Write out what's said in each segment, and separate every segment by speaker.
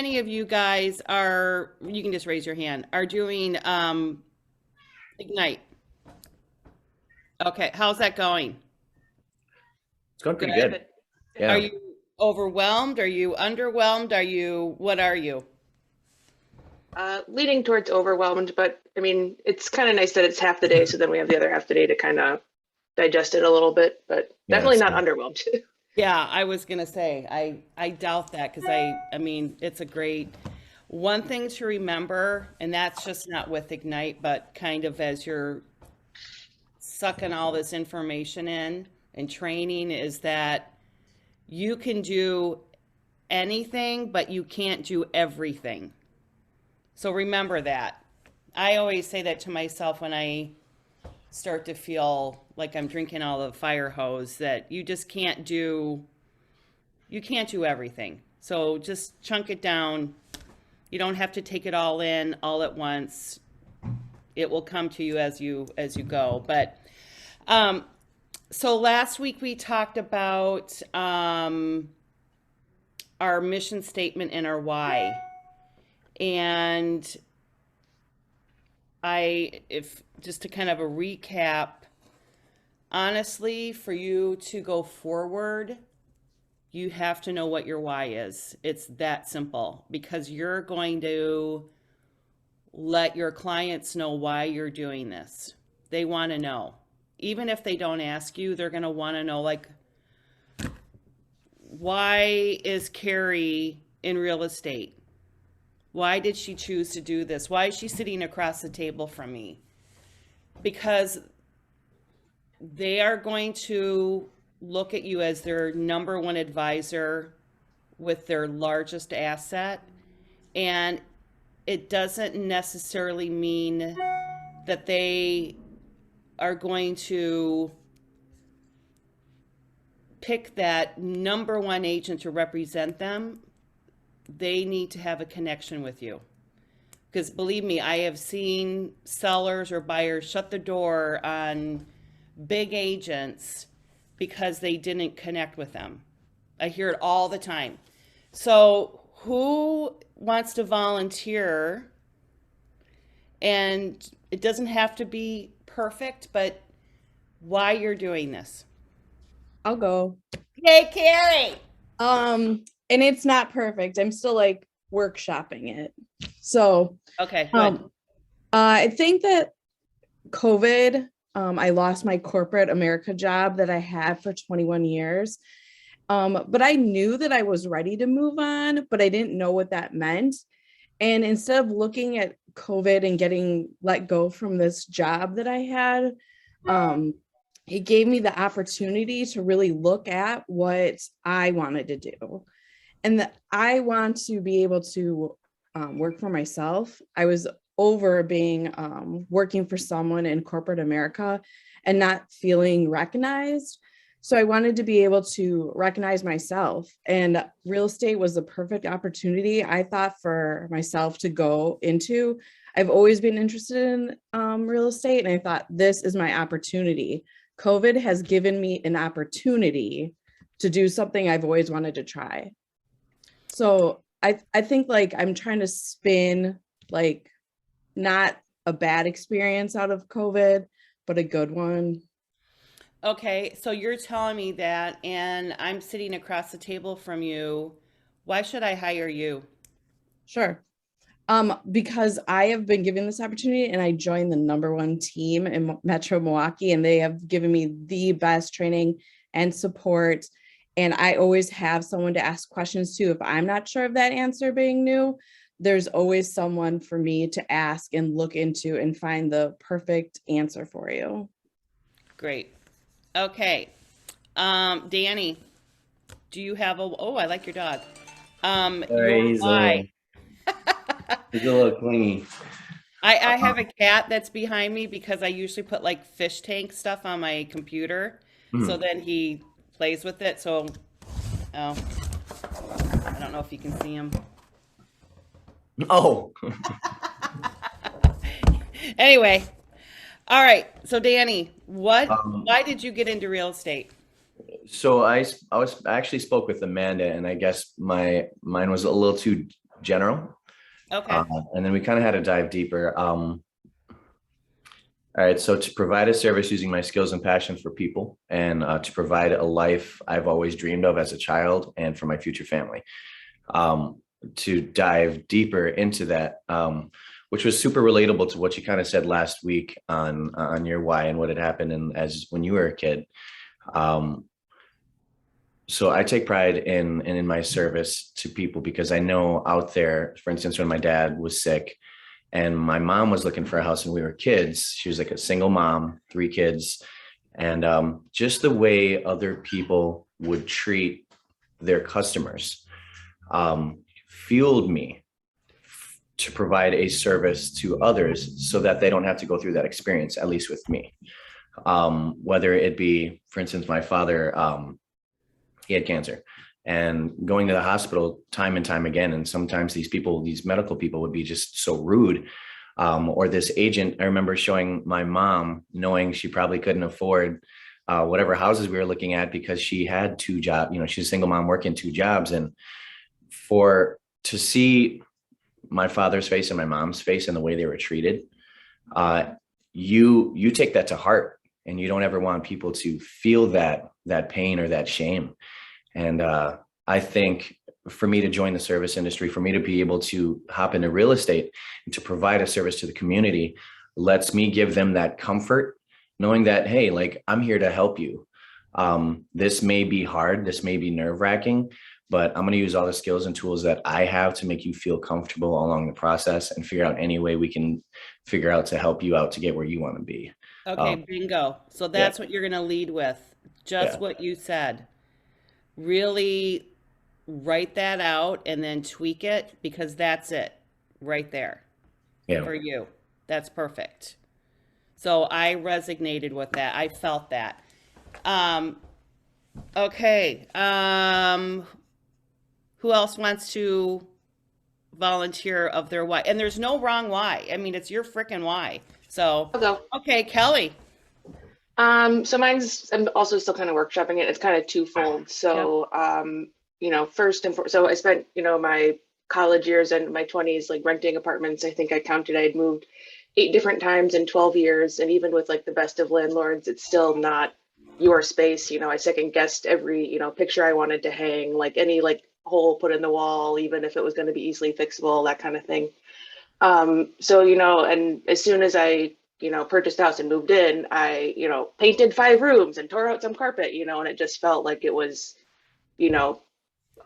Speaker 1: many of you guys are, you can just raise your hand, are doing Ignite? Okay, how's that going?
Speaker 2: It's going pretty good.
Speaker 1: Good. Are
Speaker 2: Yeah.
Speaker 1: you overwhelmed? Are you underwhelmed? What are you?
Speaker 3: Leaning towards overwhelmed, but I mean, it's kind of nice that it's half the day, so then we have the other half the day to kind of digest it a little bit, but
Speaker 2: Yeah.
Speaker 3: definitely not underwhelmed.
Speaker 1: Yeah, I was gonna say, I doubt that because I mean, it's a great one thing to remember, and that's just not with Ignite, but kind of as you're sucking all this information in and training is that you can do anything, but you can't do everything. So remember that. I always say that to myself when I start to feel like I'm drinking all the fire hose that you can't do everything. So just chunk it down. You don't have to take it all in all at once. It will come to you as you go. But so last week we talked about our mission statement and our why. And if just to kind of a recap, honestly, for you to go forward, you have to know what your why is. It's that simple because you're going to let your clients know why you're doing this. They want to know. Even if they don't ask you, they're going to want to know, like, why is Carrie in real estate? Why did she choose to do this? Why is she sitting across the table from me? Because they are going to look at you as their number one advisor with their largest asset. And it doesn't necessarily mean that they are going to pick that number one agent to represent them. They need to have a connection with you. Because believe me, I have seen sellers or buyers shut the door on big agents because they didn't connect with them. I hear it all the time. So, who wants to volunteer? And it doesn't have to be perfect, but why you're doing this?
Speaker 4: I'll go.
Speaker 1: Yay, Carrie!
Speaker 4: And it's not perfect. I'm still like workshopping it. So,
Speaker 1: Okay, good.
Speaker 4: I think that COVID, I lost my corporate America job that I had for 21 years. But I knew that I was ready to move on, but I didn't know what that meant. And instead of looking at COVID and getting let go from this job that I had, it gave me the opportunity to really look at what I wanted to do. And that I want to be able to work for myself. I was over being working for someone in corporate America and not feeling recognized. So I wanted to be able to recognize myself, and real estate was the perfect opportunity I thought for myself to go into. I've always been interested in real estate, and I thought this is my opportunity. COVID has given me an opportunity to do something I've always wanted to try. So I think like I'm trying to spin like not a bad experience out of COVID, but a good one.
Speaker 1: Okay, so you're telling me that, and I'm sitting across the table from you. Why should I hire you?
Speaker 4: Sure. Because I have been given this opportunity and I joined the number one team in Metro Milwaukee, and they have given me the best training and support. And I always have someone to ask questions to. If I'm not sure of that answer being new, there's always someone for me to ask and look into and find the perfect answer for you.
Speaker 1: Great. Okay. Danny, do you have oh, I like your dog. Your
Speaker 2: Sorry,
Speaker 1: why.
Speaker 2: he's a little clingy.
Speaker 1: I have a cat that's behind me because I usually put like fish tank stuff on my computer. So then he plays with it. So, oh, I don't know if you can see him.
Speaker 2: Oh,
Speaker 1: Anyway, all right. So Danny,
Speaker 2: Um,
Speaker 1: why did you get into real estate?
Speaker 2: so I actually spoke with Amanda, and I guess mine was a little too general.
Speaker 1: Okay.
Speaker 2: And then we kind of had to dive deeper. All right, so to provide a service using my skills and passion for people, and to provide a life I've always dreamed of as a child and for my future family. To dive deeper into that, which was super relatable to what you kind of said last week on your why and what had happened as when you were a kid. So I take pride in my service to people, because I know out there, for instance, when my dad was sick and my mom was looking for a house when we were kids, she was like a single mom, 3 kids. And just the way other people would treat their customers fueled me to provide a service to others so that they don't have to go through that experience, at least with me. Whether it be, for instance, my father, he had cancer, and going to the hospital time and time again. And sometimes these medical people would be just so rude. Or this agent, I remember showing my mom, knowing she probably couldn't afford whatever houses we were looking at, because she had 2 jobs, she's a single mom working 2 jobs. And to see my father's face and my mom's face and the way they were treated, you take that to heart, and you don't ever want people to feel that pain or that shame. And I think for me to join the service industry, for me to be able to hop into real estate and to provide a service to the community, lets me give them that comfort, knowing that, hey, like, I'm here to help you. This may be hard, this may be nerve-wracking, but I'm going to use all the skills and tools that I have to make you feel comfortable along the process, and figure out any way we can figure out to help you out to get where you want to be.
Speaker 1: Okay, bingo. So that's what you're going to lead with. Just
Speaker 2: Yeah.
Speaker 1: what you said. Really write that out and then tweak it, because that's it right there
Speaker 2: Yeah.
Speaker 1: for you. That's perfect. So I resonated with that. I felt that. Okay. Who else wants to volunteer of their why? And there's no wrong why. I mean, it's your freaking why. So,
Speaker 3: I'll go.
Speaker 1: okay, Kelly.
Speaker 3: So mine's, I'm also still kind of workshopping it. It's kind of twofold. So, first and foremost, so I spent, my college years and my 20s, like renting apartments. I think I counted, I had moved 8 different times in 12 years. And even with like the best of landlords, it's still not your space. I second guessed every, picture I wanted to hang, like any like hole put in the wall, even if it was going to be easily fixable, that kind of thing. So, and as soon as I, purchased a house and moved in, I, painted 5 rooms and tore out some carpet, and it just felt like it was,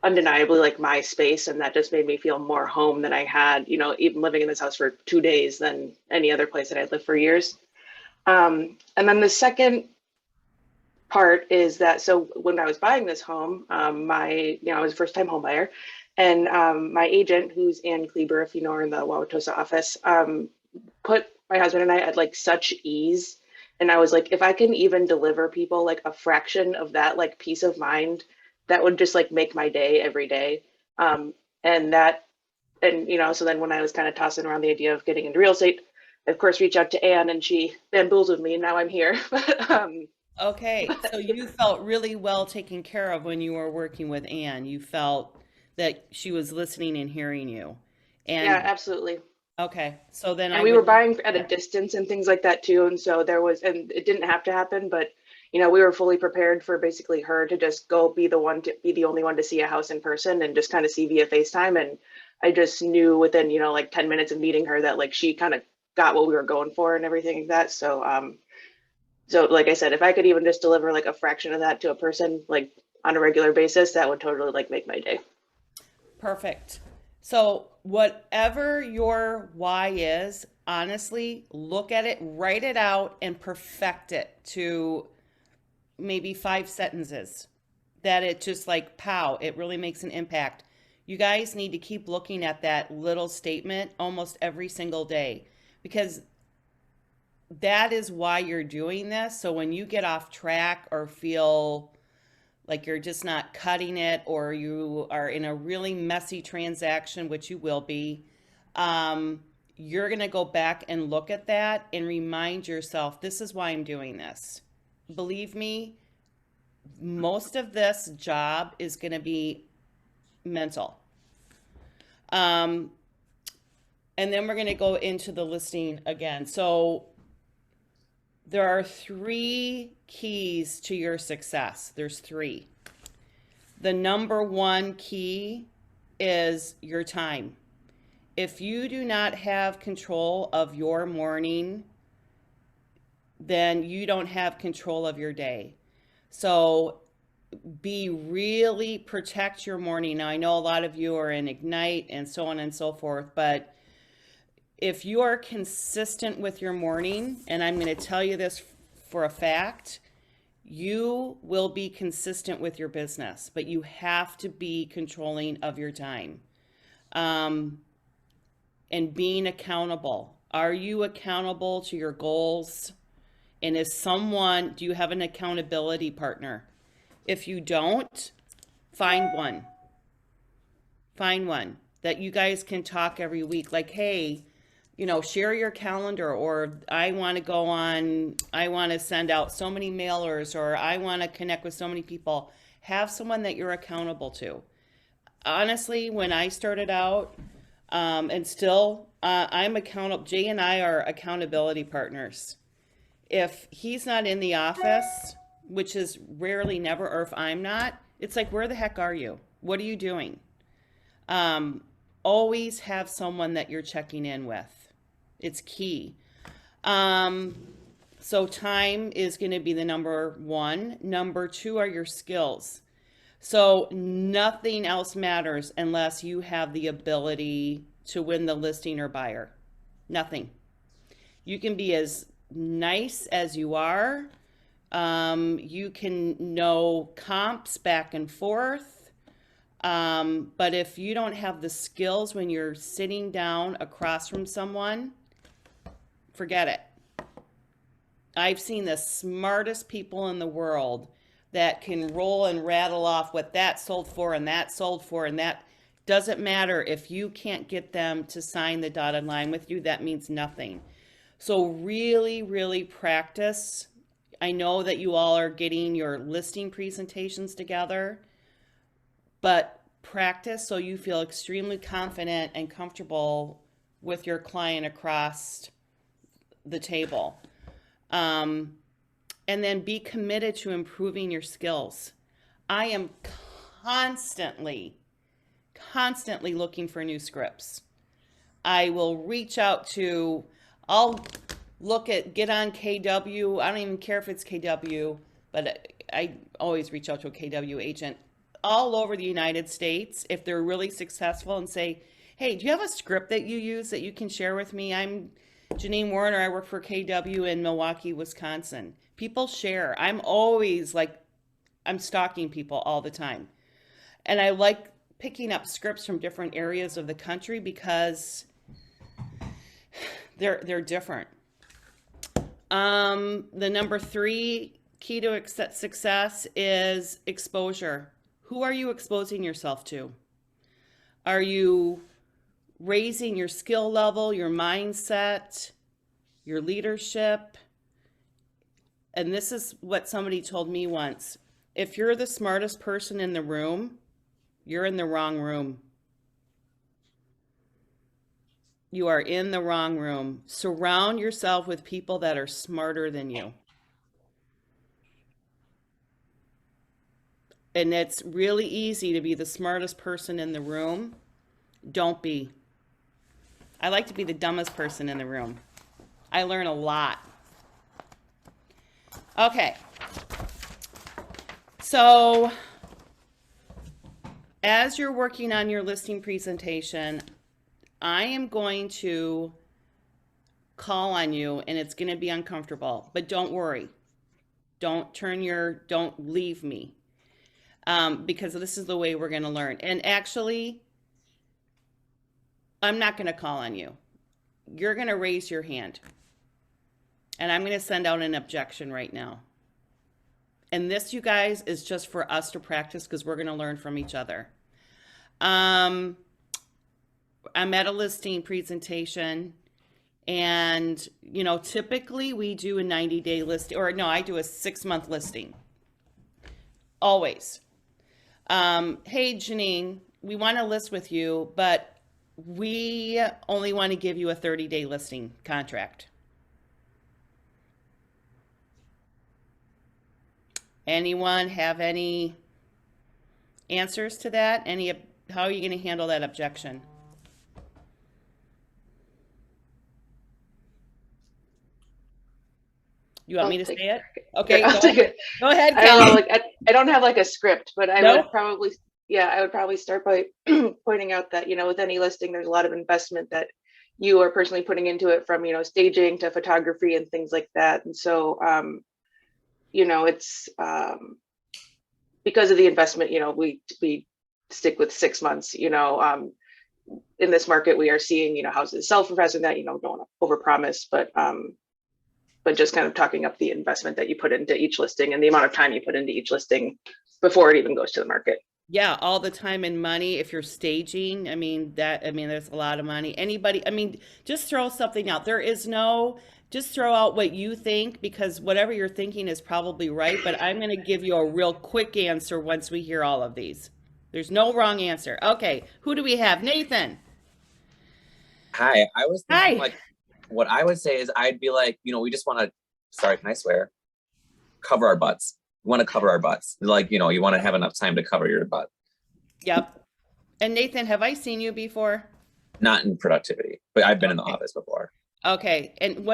Speaker 3: undeniably like my space. And that just made me feel more home than I had, even living in this house for 2 days than any other place that I'd lived for years. And then the second part is that, so when I was buying this home, I was a first time home buyer, and my agent, who's Ann Kleber, if you know her in the Wauwatosa office, put my husband and I at like such ease. And I was like, if I can even deliver people like a fraction of that, like peace of mind, that would just like make my day every day. So then when I was kind of tossing around the idea of getting into real estate, I, of course, reached out to Ann, and she bamboozled me, and now I'm here.
Speaker 1: Okay, so you felt really well taken care of when you were working with Anne. You felt that she was listening and hearing you. And
Speaker 3: Yeah, absolutely.
Speaker 1: okay, so then
Speaker 3: And we were buying at a distance and things like that too. And so and it didn't have to happen, but we were fully prepared for basically her to just go be the only one to see a house in person and just kind of see via FaceTime. And I just knew within, like 10 minutes of meeting her that like she kind of got what we were going for and everything like that. So like I said, if I could even just deliver like a fraction of that to a person, like on a regular basis, that would totally like make my day.
Speaker 1: perfect. So whatever your why is, honestly, look at it, write it out, and perfect it to maybe 5 sentences. That it just like, pow, it really makes an impact. You guys need to keep looking at that little statement almost every single day, because that is why you're doing this. So when you get off track or feel like you're just not cutting it, or you are in a really messy transaction, which you will be, you're going to go back and look at that and remind yourself, this is why I'm doing this. Believe me, most of this job is going to be mental. And then we're going to go into the listing again. So there are 3 keys to your success. There's 3. The number 1 key is your time. If you do not have control of your morning, then you don't have control of your day. So protect your morning. Now, I know a lot of you are in Ignite and so on and so forth, but if you are consistent with your morning, and I'm going to tell you this for a fact, you will be consistent with your business, but you have to be controlling of your time. And being accountable. Are you accountable to your goals? And do you have an accountability partner? If you don't, find one. Find one that you guys can talk every week. Like, hey, share your calendar, or I want to send out so many mailers, or I want to connect with so many people. Have someone that you're accountable to. Honestly, when I started out, and still, I'm accountable. Jay and I are accountability partners. If he's not in the office, which is rarely never, or if I'm not, it's like, where the heck are you? What are you doing? Always have someone that you're checking in with. It's key. So time is going to be the number 1. Number 2 are your skills. So nothing else matters unless you have the ability to win the listing or buyer. Nothing. You can be as nice as you are. You can know comps back and forth. But if you don't have the skills when you're sitting down across from someone, forget it. I've seen the smartest people in the world that can roll and rattle off what that sold for and that sold for, and that doesn't matter. If you can't get them to sign the dotted line with you, that means nothing. So really, really practice. I know that you all are getting your listing presentations together, but practice so you feel extremely confident and comfortable with your client across the table. And then be committed to improving your skills. I am constantly looking for new scripts. I will reach out to, I'll get on KW. I don't even care if it's KW, but I always reach out to a KW agent all over the United States if they're really successful, and say, hey, do you have a script that you use that you can share with me? I'm Janine Warner. I work for KW in Milwaukee, Wisconsin. People share. I'm always I'm stalking people all the time. And I like picking up scripts from different areas of the country because they're different. The number 3 key to success is exposure. Who are you exposing yourself to? Are you raising your skill level, your mindset, your leadership? And this is what somebody told me once. If you're the smartest person in the room, you're in the wrong room. You are in the wrong room. Surround yourself with people that are smarter than you. And it's really easy to be the smartest person in the room. Don't be. I like to be the dumbest person in the room. I learn a lot. Okay. So as you're working on your listing presentation, I am going to call on you, and it's going to be uncomfortable, but don't worry. Don't leave me. Because this is the way we're going to learn. And actually, I'm not going to call on you. You're going to raise your hand. And I'm going to send out an objection right now. And this, you guys, is just for us to practice because we're going to learn from each other. I'm at a listing presentation, and, typically we do a 90-day listing, or no, I do a 6-month listing. Always. Hey, Janine, we want to list with you, but we only want to give you a 30-day listing contract. Anyone have any answers to that? How are you going to handle that objection? You want me to say it? Okay,
Speaker 3: I'll take it.
Speaker 1: go ahead,
Speaker 3: I don't know,
Speaker 1: Kelly.
Speaker 3: like I don't have like a script, but I
Speaker 1: No?
Speaker 3: would probably, yeah, I would probably start by pointing out that, with any listing, there's a lot of investment that you are personally putting into it, from, staging to photography and things like that. And so, it's because of the investment, we stick with 6 months. In this market, we are seeing, houses sell for faster than that. Don't want to overpromise, but just kind of talking up the investment that you put into each listing and the amount of time you put into each listing before it even goes to the market.
Speaker 1: Yeah, all the time and money. If you're staging, there's a lot of money. Just throw something out. Just throw out what you think, because whatever you're thinking is probably right, but I'm going to give you a real quick answer once we hear all of these. There's no wrong answer. Okay, who do we have? Nathan.
Speaker 5: Hi, I was thinking
Speaker 1: Hi.
Speaker 5: what I would say is I'd be like, we just want to, sorry, can I swear? Cover our butts. We want to cover our butts. Like, you want to have enough time to cover your butt.
Speaker 1: Yep. And Nathan, have I seen you before?
Speaker 5: Not in productivity, but I've been in the office before.
Speaker 1: Okay. And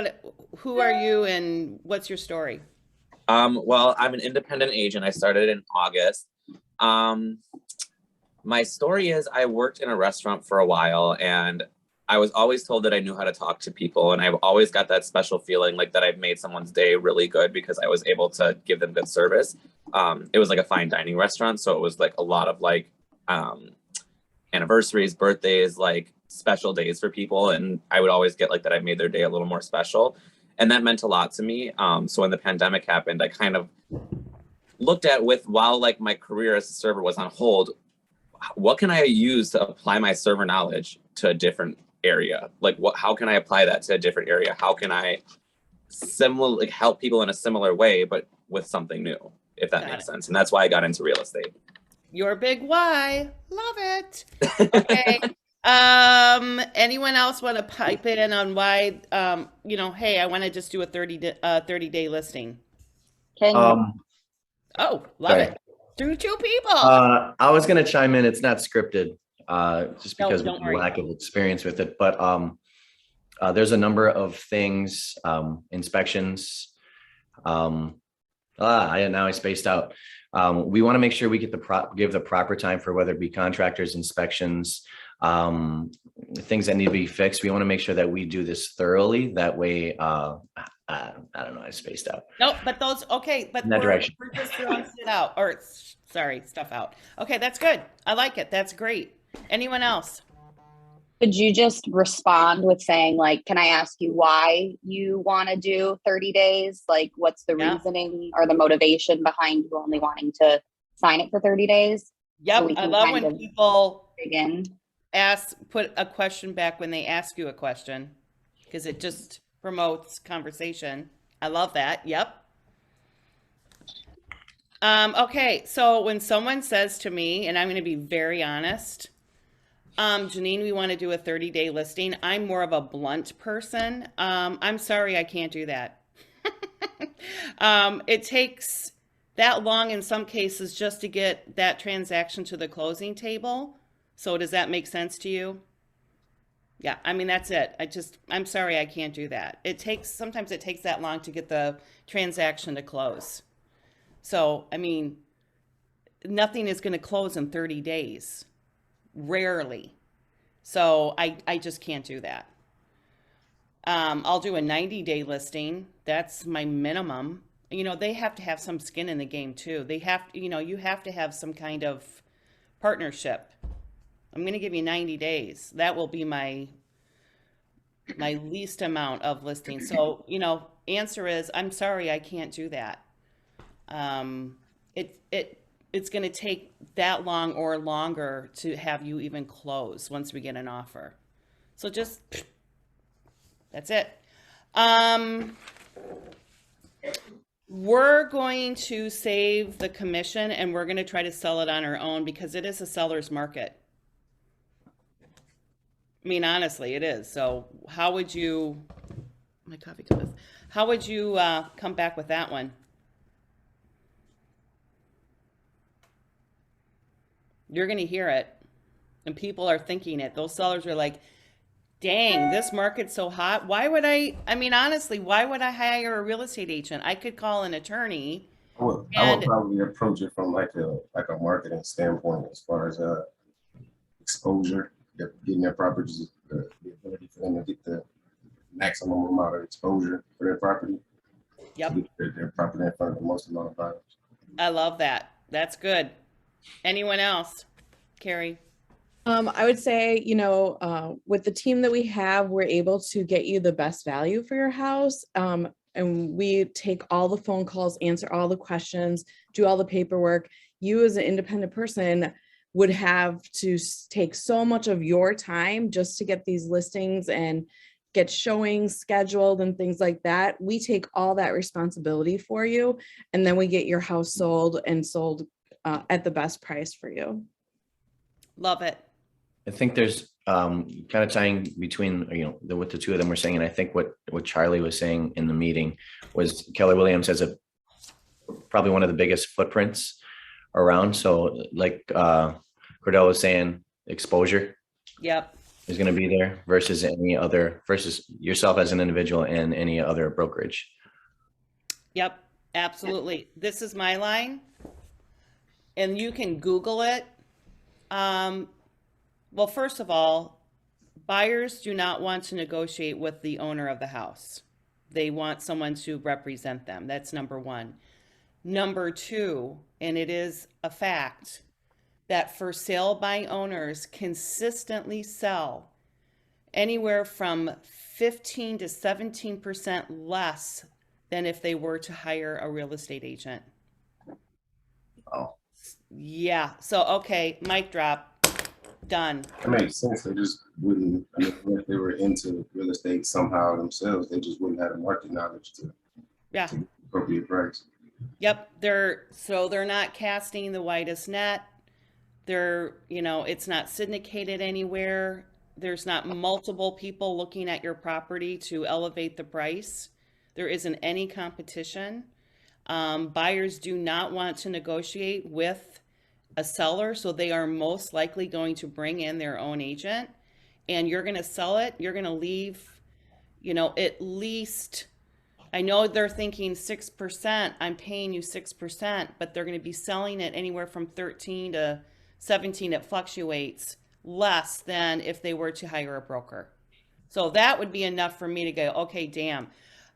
Speaker 1: who are you and what's your story?
Speaker 5: Well, I'm an independent agent. I started in August. My story is I worked in a restaurant for a while, and I was always told that I knew how to talk to people. And I've always got that special feeling like that I've made someone's day really good because I was able to give them good service. It was like a fine dining restaurant. So it was like a lot of anniversaries, birthdays, like special days for people. And I would always get like that I made their day a little more special. And that meant a lot to me. So when the pandemic happened, I kind of looked at while like my career as a server was on hold, what can I use to apply my server knowledge to a different area? Like how can I apply that to a different area? How can I help people in a similar way, but with something new, if that makes sense? And that's why I got into real estate.
Speaker 1: Your big why. Love it. Okay. Anyone else want to pipe in on why, hey, I want to just do a 30-day listing?
Speaker 2: Um,
Speaker 1: Oh, love
Speaker 2: sorry.
Speaker 1: it. Through two people.
Speaker 2: I was going to chime in. It's not scripted, just because
Speaker 1: don't
Speaker 2: of
Speaker 1: worry.
Speaker 2: lack of experience with it. But there's a number of things, inspections. Now I spaced out. We want to make sure we get give the proper time for whether it be contractors, inspections, things that need to be fixed. We want to make sure that we do this thoroughly. That way, I don't know, I spaced out.
Speaker 1: Nope, but those, okay, but
Speaker 2: In that direction.
Speaker 1: we're just throwing stuff out. Okay, that's good. I like it. That's great. Anyone else?
Speaker 6: Could you just respond with saying, like, can I ask you why you want to do 30 days? Like, what's the reasoning or the motivation behind you only wanting to sign it for 30 days?
Speaker 1: Yep, I love when people
Speaker 6: begin.
Speaker 1: Put a question back when they ask you a question, because it just promotes conversation. I love that. Yep. Okay, so when someone says to me, and I'm going to be very honest, Janine, we want to do a 30-day listing. I'm more of a blunt person. I'm sorry, I can't do that. It takes that long in some cases just to get that transaction to the closing table. So does that make sense to you? Yeah, that's it. I'm sorry, I can't do that. Sometimes it takes that long to get the transaction to close. So, nothing is going to close in 30 days. Rarely. So I just can't do that. I'll do a 90-day listing. That's my minimum. They have to have some skin in the game too. You have to have some kind of partnership. I'm going to give you 90 days. That will be my least amount of listings. So, answer is, I'm sorry, I can't do that. It's going to take that long or longer to have you even close once we get an offer. So that's it. We're going to save the commission and we're going to try to sell it on our own because it is a seller's market. I mean, honestly, it is. So how would you, my coffee cup is, how would you come back with that one? You're going to hear it, and people are thinking it. Those sellers are like, dang, this market's so hot. Why would I mean, honestly, why would I hire a real estate agent? I could call an attorney.
Speaker 7: I would probably approach it from like a marketing standpoint as far as exposure, getting their properties, the ability for them to get the maximum amount of exposure for their property.
Speaker 1: Yep.
Speaker 7: To get their property in front of the most amount of buyers.
Speaker 1: I love that. That's good. Anyone else? Carrie?
Speaker 4: I would say, with the team that we have, we're able to get you the best value for your house. And we take all the phone calls, answer all the questions, do all the paperwork. You as an independent person would have to take so much of your time just to get these listings and get showings scheduled and things like that. We take all that responsibility for you, and then we get your house sold at the best price for you.
Speaker 1: Love it.
Speaker 2: I think there's kind of tying between, what the two of them were saying. And I think what Charlie was saying in the meeting was Keller Williams has probably one of the biggest footprints around. So like Cordell was saying, exposure
Speaker 1: Yep.
Speaker 2: is going to be there versus yourself as an individual and any other brokerage.
Speaker 1: Yep. Absolutely. This is my line. And you can Google it. Well, first of all, buyers do not want to negotiate with the owner of the house. They want someone to represent them. That's number one. Number two, and it is a fact, that for sale by owners consistently sell anywhere from 15 to 17% less than if they were to hire a real estate agent.
Speaker 7: Oh,
Speaker 1: Yeah. So, okay, mic drop. Done.
Speaker 7: that makes sense. They just wouldn't, if they were into real estate somehow themselves, they just wouldn't have the market knowledge to
Speaker 1: Yeah.
Speaker 7: appropriate price.
Speaker 1: Yep. They're not casting the widest net. It's not syndicated anywhere. There's not multiple people looking at your property to elevate the price. There isn't any competition. Buyers do not want to negotiate with a seller, so they are most likely going to bring in their own agent, and you're going to sell it. You're going to leave, at least, I know they're thinking 6%, I'm paying you 6%, but they're going to be selling it anywhere from 13 to 17. It fluctuates less than if they were to hire a broker. So that would be enough for me to go, okay, damn,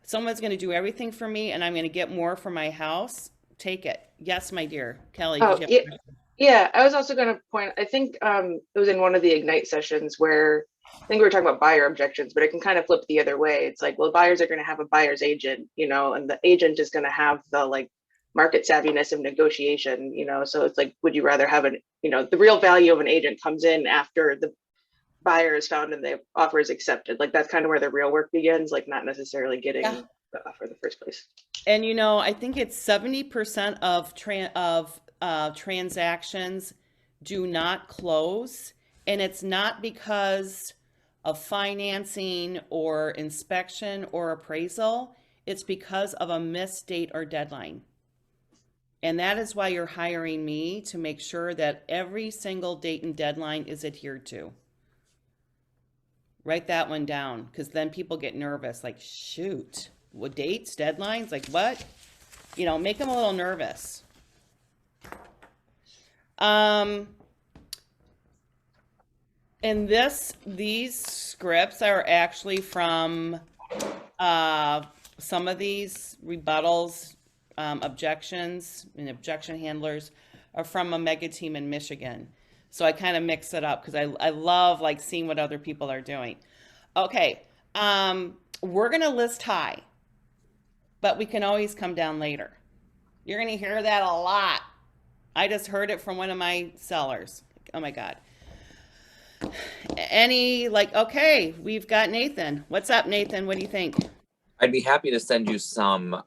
Speaker 1: someone's going to do everything for me and I'm going to get more for my house. Take it. Yes, my dear. Kelly,
Speaker 3: Oh,
Speaker 1: did you have a question?
Speaker 3: Yeah, I was also going to point, I think it was in one of the Ignite sessions where I think we were talking about buyer objections, but it can kind of flip the other way. It's like, well, buyers are going to have a buyer's agent, and the agent is going to have the market savviness of negotiation, so it's like, would you rather have the real value of an agent comes in after the buyer is found and the offer is accepted. Like that's kind of where the real work begins, like not necessarily getting the offer in the first place.
Speaker 1: And I think it's 70% of transactions do not close, and it's not because of financing or inspection or appraisal. It's because of a missed date or deadline. And that is why you're hiring me, to make sure that every single date and deadline is adhered to. Write that one down, because then people get nervous, like, shoot, what dates, deadlines, like what? Make them a little nervous. And these scripts are actually from some of these rebuttals, objections, and objection handlers are from a mega team in Michigan. So I kind of mix it up because I love seeing what other people are doing. Okay, we're gonna list high, but we can always come down later. You're gonna hear that a lot. I just heard it from one of my sellers. Oh my God. Okay, we've got Nathan. What's up, Nathan? What do you think?
Speaker 5: I'd be happy to send you some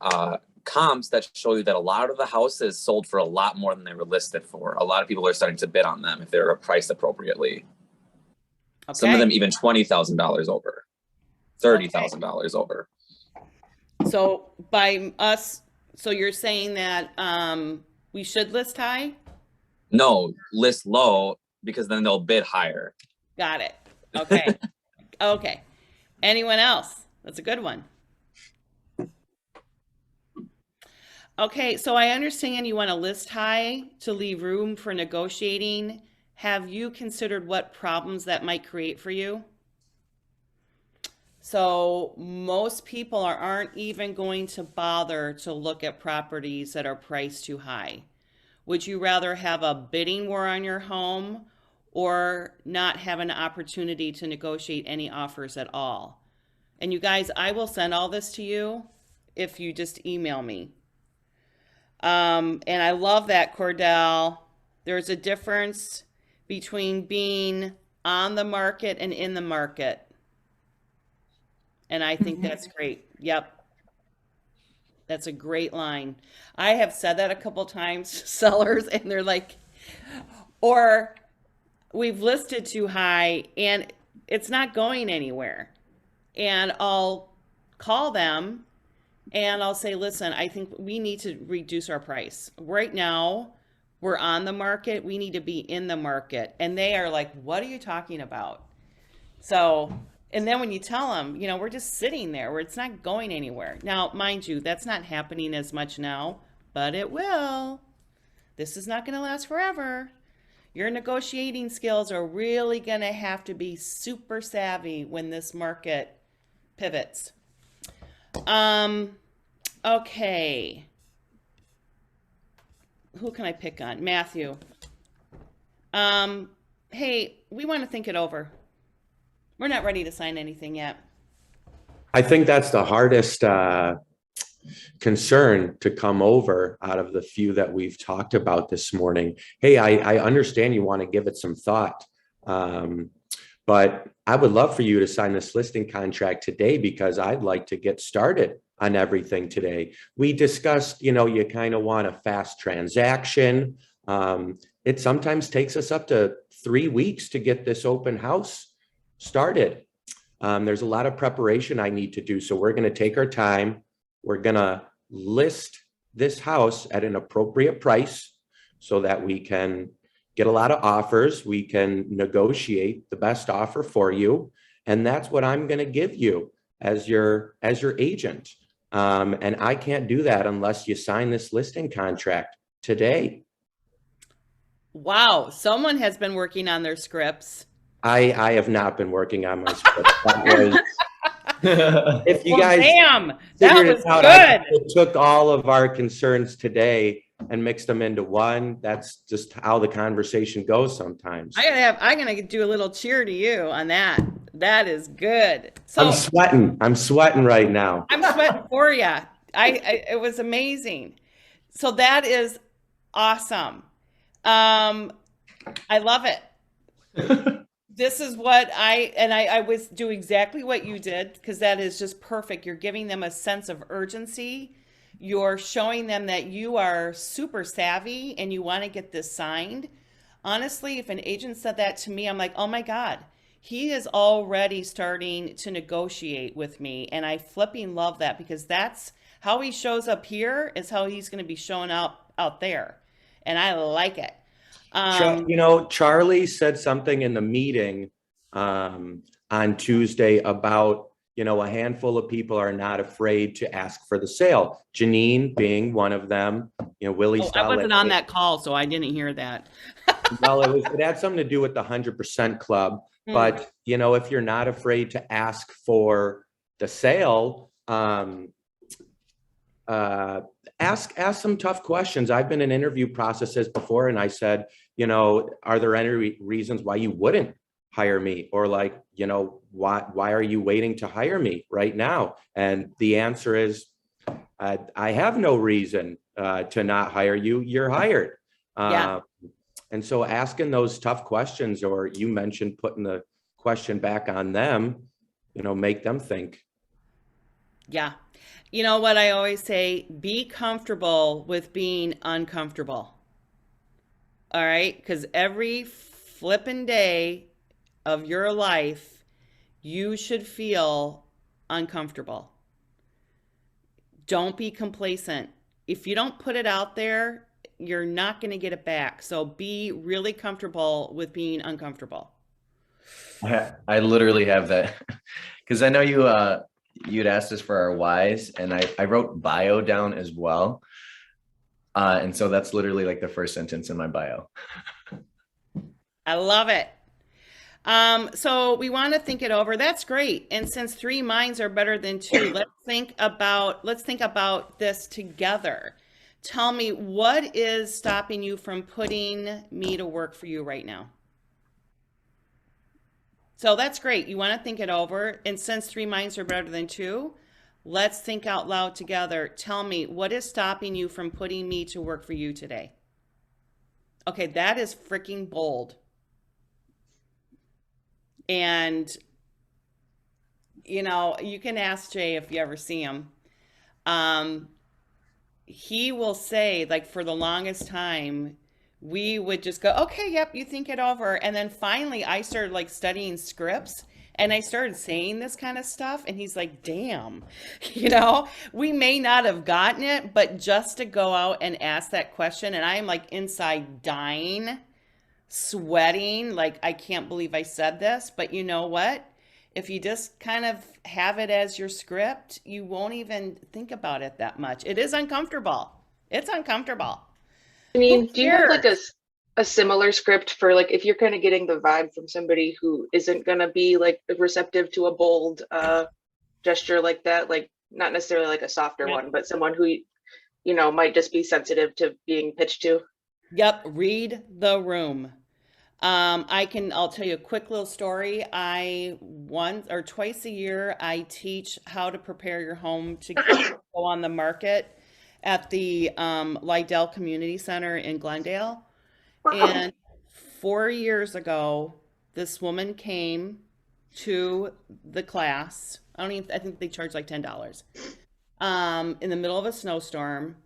Speaker 5: comps that show you that a lot of the houses sold for a lot more than they were listed for. A lot of people are starting to bid on them if they're priced appropriately. Some of
Speaker 1: Okay.
Speaker 5: them even $20,000 over, $30,000 over.
Speaker 1: So by us, so you're saying that we should list high?
Speaker 5: No, list low because then they'll bid higher.
Speaker 1: Got it. Okay. Okay. Anyone else? That's a good one. Okay, so I understand you want to list high to leave room for negotiating. Have you considered what problems that might create for you? So most people aren't even going to bother to look at properties that are priced too high. Would you rather have a bidding war on your home or not have an opportunity to negotiate any offers at all? And you guys, I will send all this to you if you just email me. And I love that, Cordell. There's a difference between being on the market and in the market. And I think that's great. Yep. That's a great line. I have said that a couple times to sellers, and they're like, or we've listed too high and it's not going anywhere. And I'll call them and I'll say, listen, I think we need to reduce our price. Right now, we're on the market. We need to be in the market. And they are like, what are you talking about? So, and then when you tell them, you know, we're just sitting there where it's not going anywhere. Now, mind you, that's not happening as much now, but it will. This is not going to last forever. Your negotiating skills are really going to have to be super savvy when this market pivots. Okay. Who can I pick on? Matthew. Hey, we want to think it over. We're not ready to sign anything yet.
Speaker 8: I think that's the hardest concern to come over out of the few that we've talked about this morning. Hey, I understand you want to give it some thought, but I would love for you to sign this listing contract today because I'd like to get started on everything today. We discussed, you know, you kind of want a fast transaction. It sometimes takes us up to 3 weeks to get this open house started. There's a lot of preparation I need to do. So we're going to take our time. We're going to list this house at an appropriate price so that we can get a lot of offers. We can negotiate the best offer for you. And that's what I'm going to give you as your agent. And I can't do that unless you sign this listing contract today.
Speaker 1: Wow, someone has been working on their scripts.
Speaker 8: I have not been working on my script. If you
Speaker 1: Well,
Speaker 8: guys
Speaker 1: damn, that
Speaker 8: figured
Speaker 1: was
Speaker 8: it out,
Speaker 1: good.
Speaker 8: I took all of our concerns today and mixed them into one. That's just how the conversation goes sometimes.
Speaker 1: I'm gonna do a little cheer to you on that. That is good. So
Speaker 8: I'm sweating. I'm sweating right now.
Speaker 1: I'm sweating for you. It was amazing. So that is awesome. I love it. This is what I was do exactly what you did because that is just perfect. You're giving them a sense of urgency. You're showing them that you are super savvy and you want to get this signed. Honestly, if an agent said that to me, I'm like, oh my God, he is already starting to negotiate with me. And I flipping love that because that's how he shows up here is how he's going to be showing up out there. And I like it.
Speaker 8: You know, Charlie said something in the meeting on Tuesday about, you know, a handful of people are not afraid to ask for the sale. Janine being one of them, you know, Willie.
Speaker 1: Oh, I wasn't on that call, so I didn't hear that.
Speaker 8: Well, it had something to do with the 100% club. But, you know, if you're not afraid to ask for the sale, ask some tough questions. I've been in interview processes before and I said, you know, are there any reasons why you wouldn't hire me? Or like, you know, why are you waiting to hire me right now? And the answer is, I have no reason to not hire you. You're hired.
Speaker 1: Yeah.
Speaker 8: And so asking those tough questions, or you mentioned putting the question back on them, you know, make them think.
Speaker 1: Yeah. You know what I always say, be comfortable with being uncomfortable. All right? Because every flipping day, of your life, you should feel uncomfortable. Don't be complacent. If you don't put it out there, you're not going to get it back. So be really comfortable with being uncomfortable.
Speaker 2: I literally have that because I know you'd asked us for our whys, and I wrote bio down as well. And so that's literally like the first sentence in my bio.
Speaker 1: I love it. So we want to think it over. That's great. And since 3 minds are better than 2, let's think about this together. Tell me, what is stopping you from putting me to work for you right now? So that's great. You want to think it over. And since 3 minds are better than 2, let's think out loud together. Tell me, what is stopping you from putting me to work for you today? Okay, that is freaking bold. And, you know, you can ask Jay if you ever see him. He will say, like, for the longest time, we would just go, okay, yep, you think it over. And then finally I started like studying scripts and I started saying this kind of stuff. And he's like, damn, you know, we may not have gotten it, but just to go out and ask that question. And I am like inside dying, sweating, like, I can't believe I said this. But you know what? If you just kind of have it as your script, you won't even think about it that much. It is uncomfortable. It's uncomfortable.
Speaker 3: I mean, do you have like a similar script for like if you're kind of getting the vibe from somebody who isn't going to be like receptive to a bold gesture like that, like not necessarily like a softer one, but someone who, you know, might just be sensitive to being pitched to?
Speaker 1: Yep, read the room. I'll tell you a quick little story. Once or twice a year, I teach how to prepare your home to go on the market at the Lydell Community Center in Glendale. And 4 years ago, this woman came to the class. I think they charge like $10. In the middle of a snowstorm.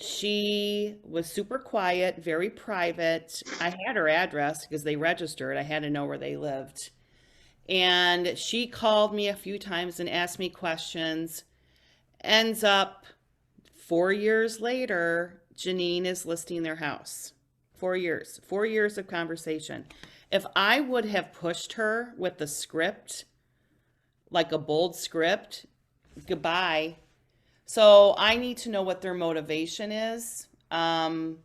Speaker 1: She was super quiet, very private. I had her address because they registered. I had to know where they lived. And she called me a few times and asked me questions. Ends up 4 years later, Janine is listing their house. 4 years of conversation. If I would have pushed her with the script, like a bold script, goodbye. So I need to know what their motivation is. And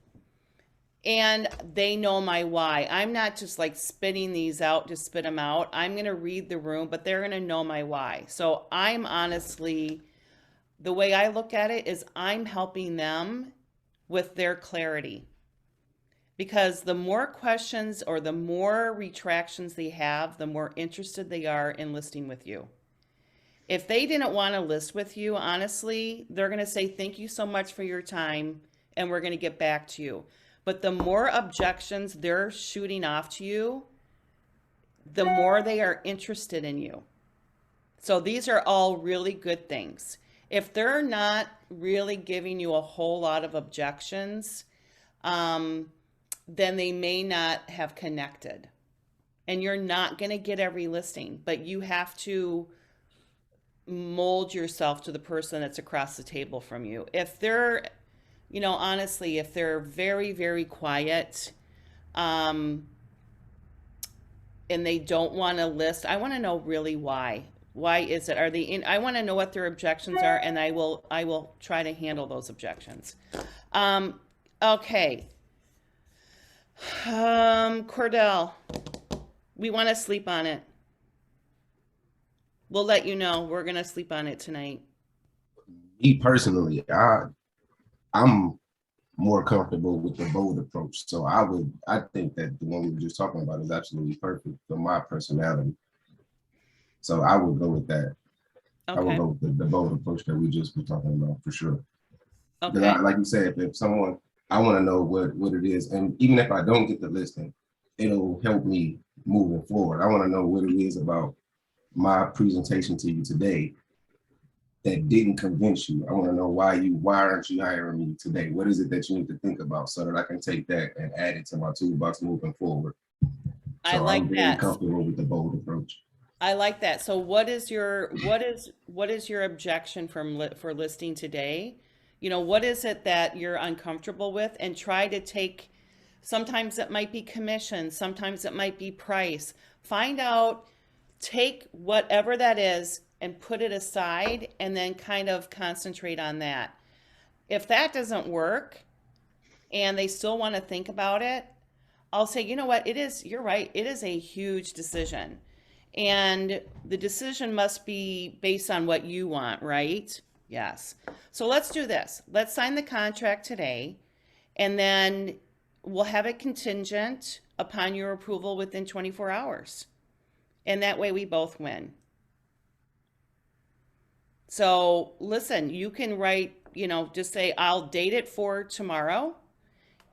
Speaker 1: they know my why. I'm not just like spitting these out to spit them out. I'm going to read the room, but they're going to know my why. So I'm honestly, the way I look at it is I'm helping them with their clarity. Because the more questions or the more retractions they have, the more interested they are in listing with you. If they didn't want to list with you, honestly, they're going to say, thank you so much for your time, and we're going to get back to you. But the more objections they're shooting off to you, the more they are interested in you. So these are all really good things. If they're not really giving you a whole lot of objections, then they may not have connected. And you're not going to get every listing, but you have to mold yourself to the person that's across the table from you. If they're, you know, honestly, if they're very, very quiet, and they don't want to list, I want to know really why. Why is it? Are they in? I want to know what their objections are, and I will try to handle those objections. Okay. Cordell, we want to sleep on it. We'll let you know. We're going to sleep on it tonight.
Speaker 7: Me personally, I'm more comfortable with the bold approach. So I think that the one we were just talking about is absolutely perfect for my personality. So I would go with that.
Speaker 1: Okay.
Speaker 7: I would go with the bold approach that we just were talking about for sure.
Speaker 1: Okay.
Speaker 7: Like you said, if someone, I want to know what it is. And even if I don't get the listing, it'll help me moving forward. I want to know what it is about my presentation to you today that didn't convince you. I want to know why aren't you hiring me today? What is it that you need to think about so that I can take that and add it to my toolbox moving forward?
Speaker 1: I
Speaker 7: So
Speaker 1: like
Speaker 7: I'm very
Speaker 1: that.
Speaker 7: comfortable with the bold approach.
Speaker 1: I like that. So what is your objection for listing today? You know, what is it that you're uncomfortable with, and try to take, sometimes it might be commission, sometimes it might be price. Find out, take whatever that is and put it aside and then kind of concentrate on that. If that doesn't work and they still want to think about it, I'll say, you know what, you're right, it is a huge decision. And the decision must be based on what you want, right? Yes. So let's do this. Let's sign the contract today, and then we'll have it contingent upon your approval within 24 hours. And that way we both win. So listen, you can write, just say, I'll date it for tomorrow.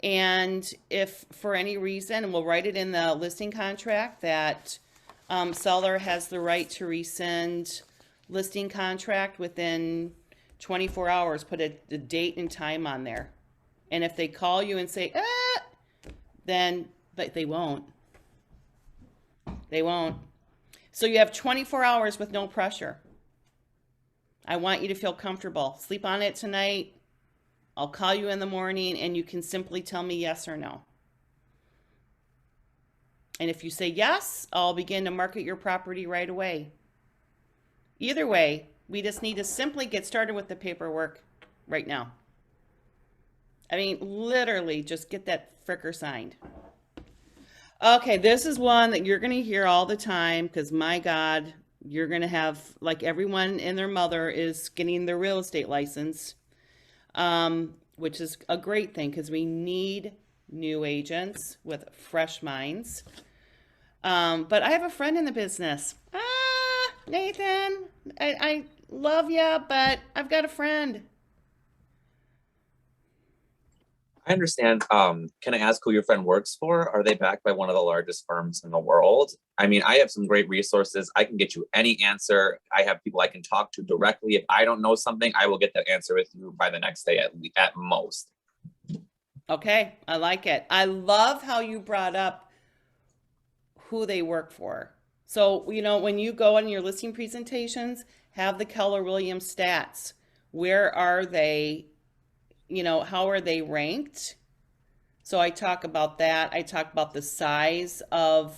Speaker 1: And if for any reason, we'll write it in the listing contract that seller has the right to rescind listing contract within 24 hours. Put the date and time on there. And if they call you and say, then but they won't. They won't. So you have 24 hours with no pressure. I want you to feel comfortable. Sleep on it tonight. I'll call you in the morning and you can simply tell me yes or no. And if you say yes, I'll begin to market your property right away. Either way, we just need to simply get started with the paperwork right now. I mean, literally just get that fricker signed. Okay, this is one that you're going to hear all the time because, my God, you're going to have, like everyone and their mother is getting their real estate license, which is a great thing because we need new agents with fresh minds. But I have a friend in the business. Nathan, I love you, but I've got a friend.
Speaker 5: I understand. Can I ask who your friend works for? Are they backed by one of the largest firms in the world? I mean, I have some great resources. I can get you any answer. I have people I can talk to directly. If I don't know something, I will get that answer with you by the next day at most.
Speaker 1: Okay, I like it. I love how you brought up who they work for. So, when you go on your listing presentations, have the Keller Williams stats. Where are they? How are they ranked? So I talk about that. I talk about the size of,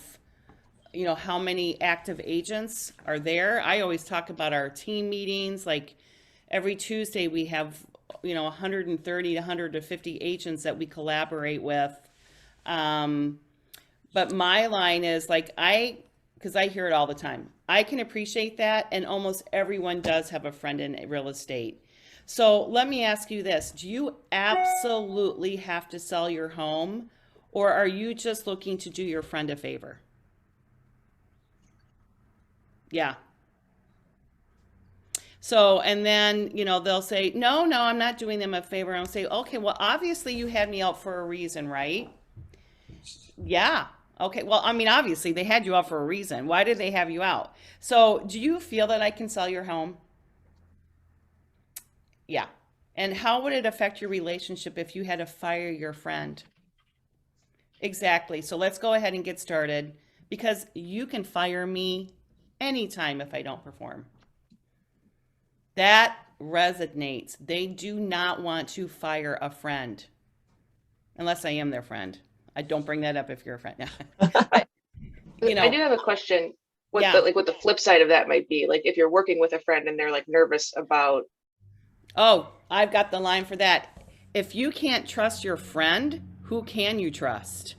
Speaker 1: how many active agents are there. I always talk about our team meetings. Like every Tuesday we have, 130 to 150 agents that we collaborate with. But my line is because I hear it all the time. I can appreciate that. And almost everyone does have a friend in real estate. So let me ask you this. Do you absolutely have to sell your home, or are you just looking to do your friend a favor? Yeah. So, and then, they'll say, no, I'm not doing them a favor. I'll say, okay, well, obviously you had me out for a reason, right? Yeah. Okay. Well, I mean, obviously they had you out for a reason. Why did they have you out? So do you feel that I can sell your home? Yeah. And how would it affect your relationship if you had to fire your friend? Exactly. So let's go ahead and get started because you can fire me anytime if I don't perform. That resonates. They do not want to fire a friend unless I am their friend. I don't bring that up if you're a friend. But,
Speaker 3: I do have a question. What
Speaker 1: Yeah.
Speaker 3: what the flip side of that might be, like if you're working with a friend and they're like nervous about.
Speaker 1: Oh, I've got the line for that. If you can't trust your friend, who can you trust?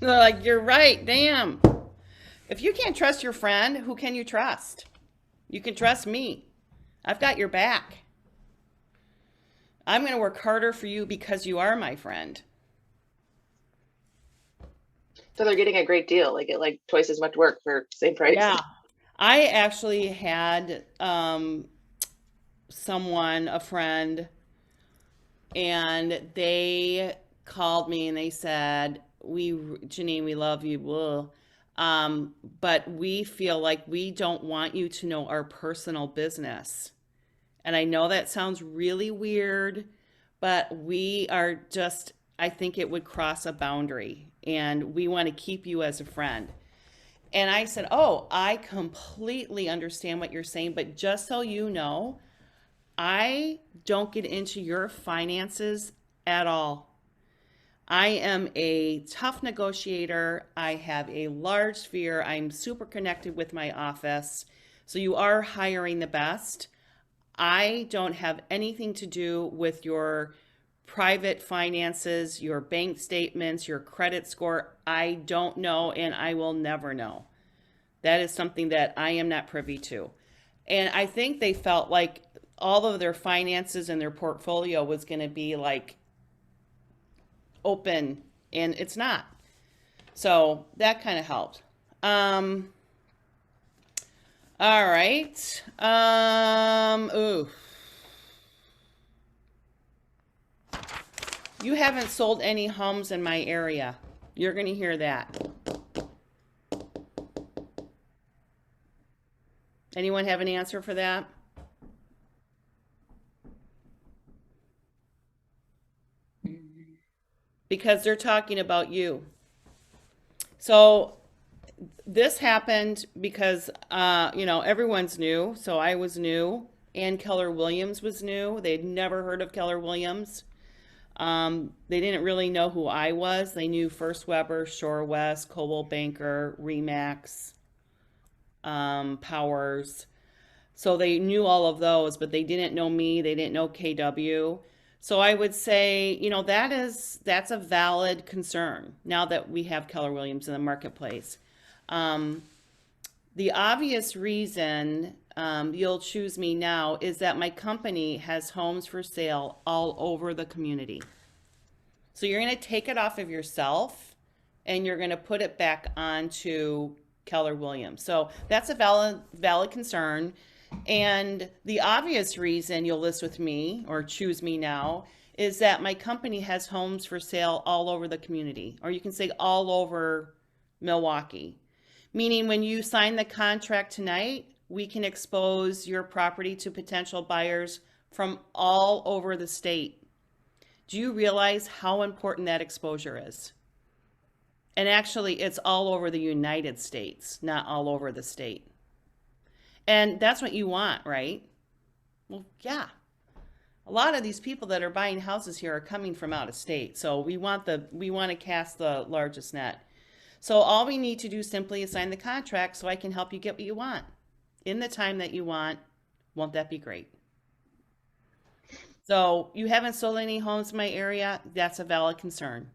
Speaker 1: They're like, you're right, damn. If you can't trust your friend, who can you trust? You can trust me. I've got your back. I'm going to work harder for you because you are my friend.
Speaker 3: So they're getting a great deal, like twice as much work for same price.
Speaker 1: Yeah. I actually had a friend, and they called me and they said, Janine, we love you, but we feel like we don't want you to know our personal business. And I know that sounds really weird, but we are just, I think it would cross a boundary. and we want to keep you as a friend. And I said, oh, I completely understand what you're saying, but just so you know, I don't get into your finances at all. I am a tough negotiator. I have a large sphere. I'm super connected with my office. So you are hiring the best. I don't have anything to do with your private finances, your bank statements, your credit score. I don't know, and I will never know. That is something that I am not privy to. And I think they felt like all of their finances and their portfolio was going to be like open, and it's not. So that kind of helped. All right. Ooh. You haven't sold any homes in my area. You're going to hear that. Anyone have an answer for that? Because they're talking about you. So this happened because, everyone's new. So I was new, and Keller Williams was new. They'd never heard of Keller Williams. They didn't really know who I was. They knew First Weber, Shore West, Coldwell Banker, Remax, Powers. So they knew all of those, but they didn't know me. They didn't know KW. So I would say, that's a valid concern now that we have Keller Williams in the marketplace. The obvious reason you'll choose me now is that my company has homes for sale all over the community. So you're going to take it off of yourself and you're going to put it back onto Keller Williams. So that's a valid concern. And the obvious reason you'll list with me or choose me now is that my company has homes for sale all over the community, or you can say all over Milwaukee. Meaning when you sign the contract tonight, we can expose your property to potential buyers from all over the state. Do you realize how important that exposure is? And actually, it's all over the United States, not all over the state. And that's what you want, right? Well, yeah. A lot of these people that are buying houses here are coming from out of state. So we want to cast the largest net. So all we need to do simply is sign the contract so I can help you get what you want in the time that you want. Won't that be great? So you haven't sold any homes in my area. That's a valid concern.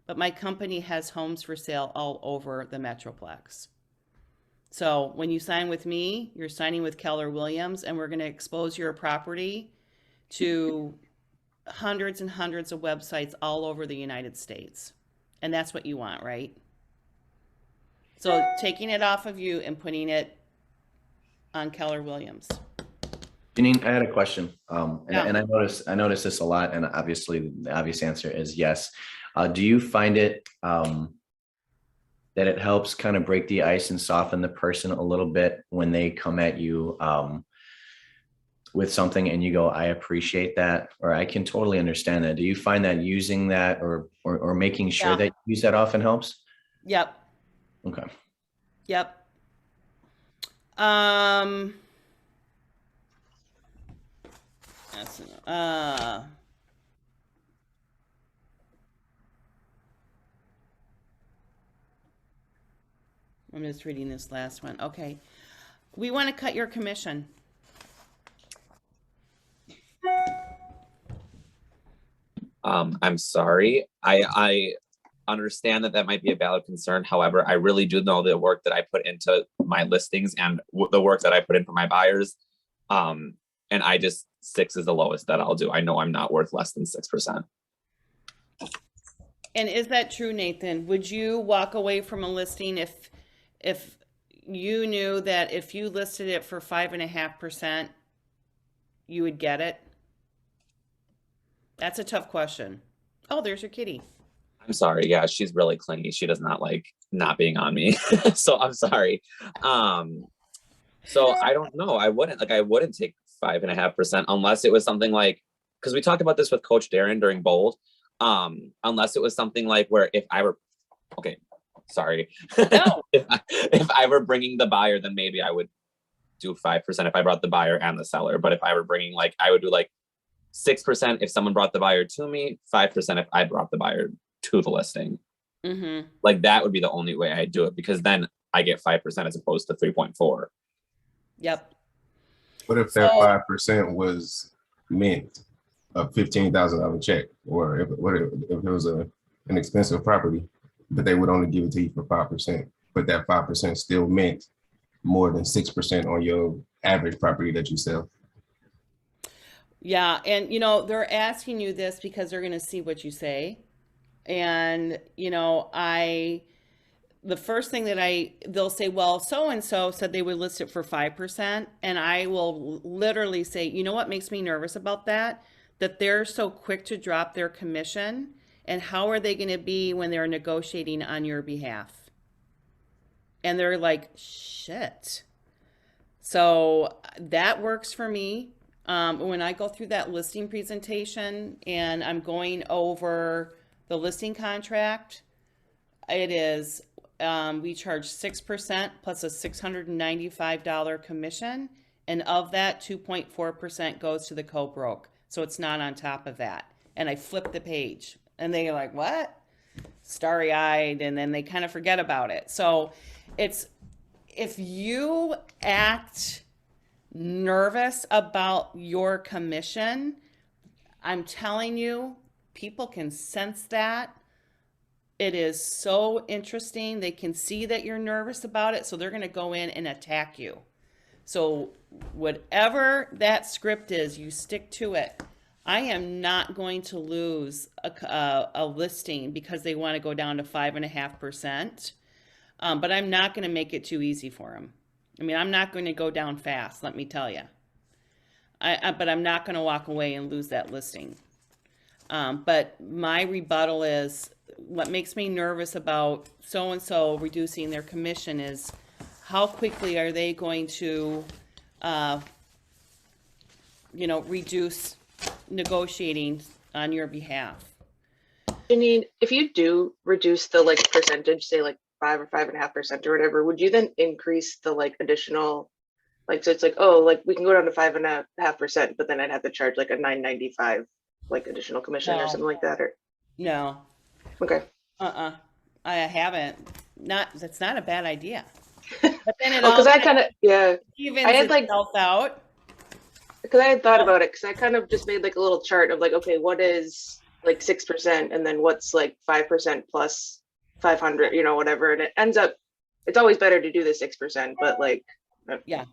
Speaker 1: But my company has homes for sale all over the Metroplex. So when you sign with me, you're signing with Keller Williams, and we're going to expose your property to hundreds and hundreds of websites all over the United States. And that's what you want, right? So taking it off of you and putting it on Keller Williams.
Speaker 2: Janine, I had a question.
Speaker 1: Yeah.
Speaker 2: And I noticed this a lot, and obviously the obvious answer is yes. Do you find it that it helps kind of break the ice and soften the person a little bit when they come at you with something and you go, I appreciate that, or I can totally understand that? Do you find that using that or making sure that you use that often helps?
Speaker 1: Yep.
Speaker 2: Okay.
Speaker 1: Yep. I'm just reading this last one. Okay. We want to cut your commission.
Speaker 5: I'm sorry. I understand that might be a valid concern. However, I really do know the work that I put into my listings and the work that I put in for my buyers. And 6 is the lowest that I'll do. I know I'm not worth less than 6%.
Speaker 1: And is that true, Nathan? Would you walk away from a listing if you knew that if you listed it for 5.5%, you would get it? That's a tough question. Oh, there's your kitty.
Speaker 5: I'm sorry. Yeah, she's really clingy. She does not like not being on me. So I'm sorry. So I don't know. I wouldn't take 5.5% unless it was something like, because we talked about this with Coach Darren during Bold. Unless it was something like where if I were okay, sorry.
Speaker 1: No.
Speaker 5: If I were bringing the buyer, then maybe I would do 5% if I brought the buyer and the seller. But if I were bringing, like, I would do like 6% if someone brought the buyer to me, 5% if I brought the buyer to the listing.
Speaker 1: Mm-hmm.
Speaker 5: Like, that would be the only way I'd do it, because then I get 5% as opposed to 3.4.
Speaker 1: Yep.
Speaker 7: What if that
Speaker 1: So-
Speaker 7: 5% was meant a $15,000 check, or if it was an expensive property, but they would only give it to you for 5%, but that 5% still meant more than 6% on your average property that you sell?
Speaker 1: Yeah, and you know, they're asking you this because they're going to see what you say. And you know, the first thing that they'll say, well, so and so said they would list it for 5%, and I will literally say, you know what makes me nervous about that? That they're so quick to drop their commission, and how are they going to be when they're negotiating on your behalf? And they're like, shit. So that works for me. When I go through that listing presentation and I'm going over the listing contract, it is, we charge 6% plus a $695 commission. And of that, 2.4% goes to the co-broke. So it's not on top of that. And I flip the page and they're like, what? Starry-eyed, and then they kind of forget about it. So it's, if you act nervous about your commission, I'm telling you, people can sense that. It is so interesting. They can see that you're nervous about it, so they're going to go in and attack you. So whatever that script is, you stick to it. I am not going to lose a listing because they want to go down to 5.5%. But I'm not going to make it too easy for them. I mean, I'm not going to go down fast, let me tell you. But I'm not going to walk away and lose that listing. But my rebuttal is, what makes me nervous about so-and-so reducing their commission is how quickly are they going to, reduce negotiating on your behalf.
Speaker 3: Janine, if you do reduce the like percentage, say like 5 or 5.5% or whatever, would you then increase the like additional, like, so it's like, oh, like we can go down to 5.5%, but then I'd have to charge like a $9.95 like additional commission or
Speaker 1: No.
Speaker 3: something like that, or
Speaker 1: No,
Speaker 3: okay.
Speaker 1: I haven't. That's not a bad idea. But then it
Speaker 3: Oh, because
Speaker 1: all
Speaker 3: I kind of, yeah,
Speaker 1: evens
Speaker 3: I had, like,
Speaker 1: itself out.
Speaker 3: because I had thought about it, because I kind of just made like a little chart of like, okay, what is like 6%, and then what's like 5% plus 500, whatever, and it ends up, it's always better to do the 6%, but like,
Speaker 1: Yeah.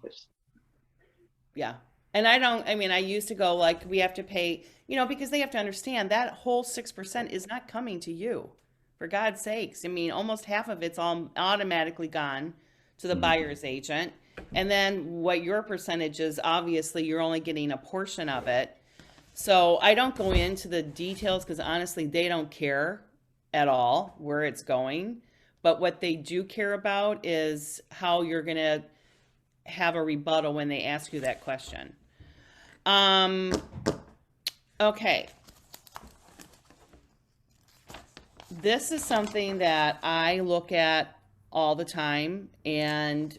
Speaker 1: Yeah. And I used to go like, we have to pay, because they have to understand that whole 6% is not coming to you, for God's sakes. I mean, almost half of it's all automatically gone to the buyer's agent. And then what your percentage is, obviously you're only getting a portion of it. So I don't go into the details because honestly, they don't care at all where it's going. But what they do care about is how you're going to have a rebuttal when they ask you that question. Okay. This is something that I look at all the time, and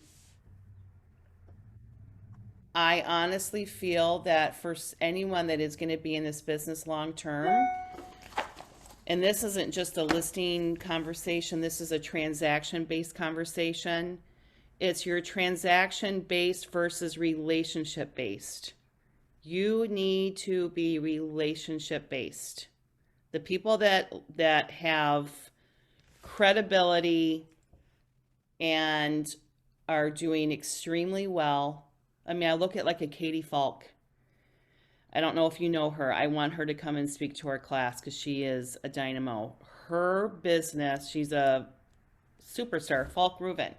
Speaker 1: I honestly feel that for anyone that is going to be in this business long term, and this isn't just a listing conversation, this is a transaction-based conversation. It's your transaction-based versus relationship-based. You need to be relationship-based. The people that have credibility and are doing extremely well. I mean, I look at like a Katie Falk. I don't know if you know her. I want her to come and speak to our class because she is a dynamo. Her business, she's a superstar, Falk Reuven.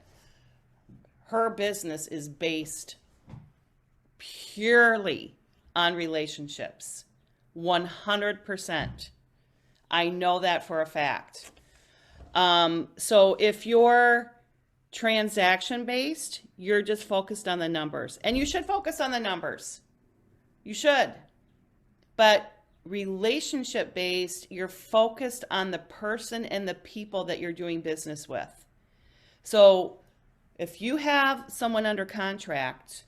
Speaker 1: Her business is based purely on relationships, 100%. I know that for a fact. So if you're transaction based, you're just focused on the numbers, and you should focus on the numbers. You should. But Relationship based, you're focused on the person and the people that you're doing business with. So if you have someone under contract,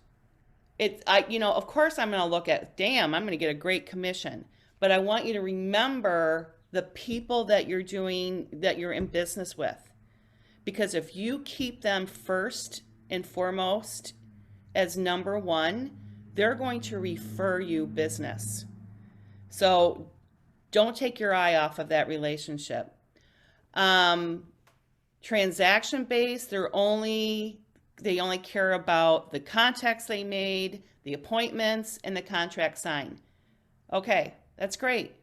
Speaker 1: of course I'm going to look at, damn, I'm going to get a great commission. But I want you to remember the people that you're in business with. Because if you keep them first and foremost as number one, they're going to refer you business. So don't take your eye off of that relationship. Transaction based, they only care about the contacts they made, the appointments, and the contract signed. Okay, that's great.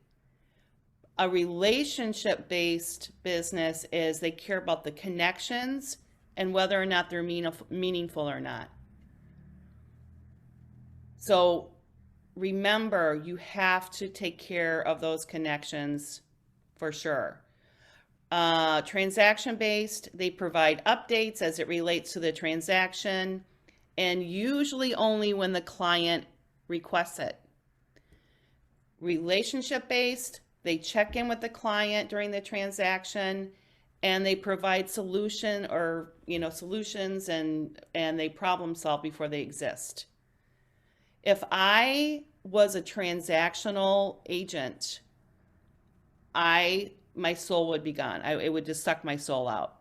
Speaker 1: A relationship based business is they care about the connections and whether or not they're meaningful or not. So remember, you have to take care of those connections for sure. Transaction based, they provide updates as it relates to the transaction, and usually only when the client requests it. Relationship based, they check in with the client during the transaction, and they provide solutions and they problem solve before they exist. If I was a transactional agent, my soul would be gone. It would just suck my soul out.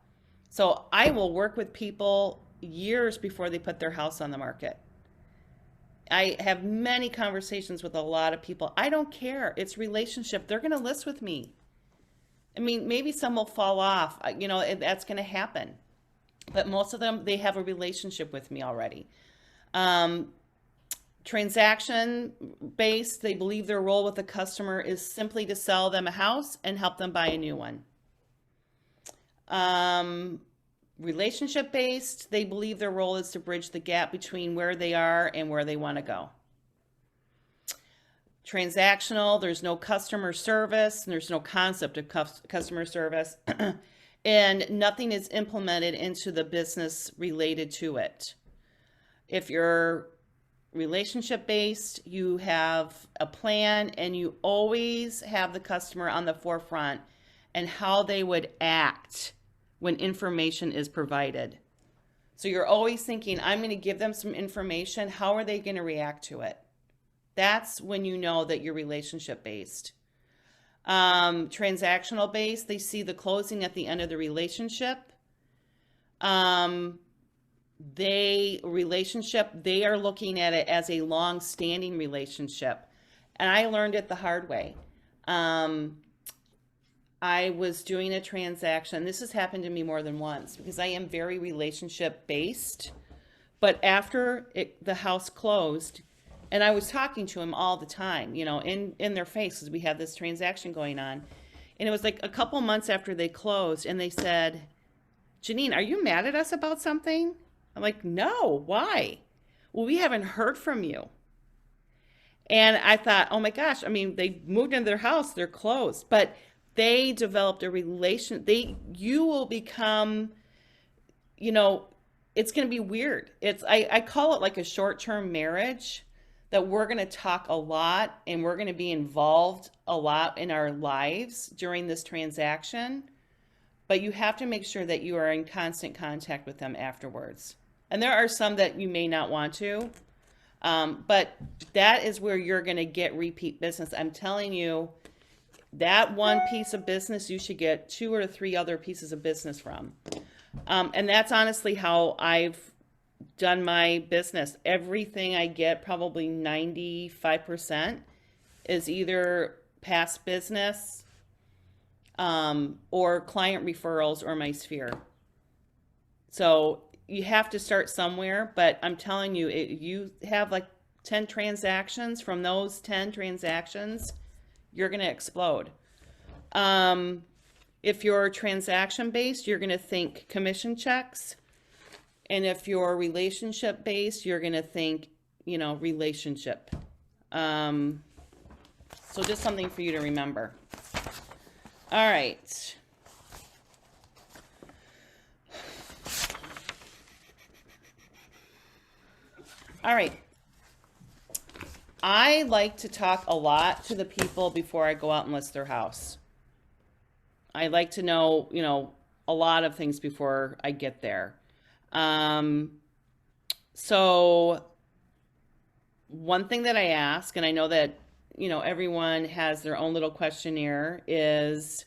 Speaker 1: So I will work with people years before they put their house on the market. I have many conversations with a lot of people. I don't care. It's relationship. They're going to list with me. I mean, maybe some will fall off. That's going to happen. But most of them, they have a relationship with me already. Transaction based, they believe their role with the customer is simply to sell them a house and help them buy a new one. Relationship based, they believe their role is to bridge the gap between where they are and where they want to go. Transactional, there's no customer service, and there's no concept of customer service, and nothing is implemented into the business related to it. If you're relationship based, you have a plan and you always have the customer on the forefront and how they would act when information is provided. So you're always thinking, I'm going to give them some information. How are they going to react to it? That's when you know that you're relationship based. Transactional based, they see the closing at the end of the relationship. They are looking at it as a long-standing relationship. And I learned it the hard way. I was doing a transaction. This has happened to me more than once because I am very relationship based. But after the house closed, and I was talking to him all the time, in their faces, we had this transaction going on. And it was like a couple months after they closed, and they said, Janine, are you mad at us about something? I'm like, no, why? Well, we haven't heard from you. And I thought, oh my gosh, they moved into their house, they're closed. But they developed a you will become, it's going to be weird. I call it like a short-term marriage, that we're going to talk a lot and we're going to be involved a lot in our lives during this transaction. But you have to make sure that you are in constant contact with them afterwards. And there are some that you may not want to, but that is where you're going to get repeat business. I'm telling you, that one piece of business, you should get 2 or 3 other pieces of business from. And that's honestly how I've done my business. Everything I get, probably 95%, is either past business, or client referrals, or my sphere. So you have to start somewhere, but I'm telling you, you have like 10 transactions. From those 10 transactions, you're going to explode. If you're transaction based, you're going to think commission checks. And if you're relationship based, you're going to think, relationship. So just something for you to remember. All right. All right. I like to talk a lot to the people before I go out and list their house. I like to know, a lot of things before I get there. So one thing that I ask, and I know that, everyone has their own little questionnaire, is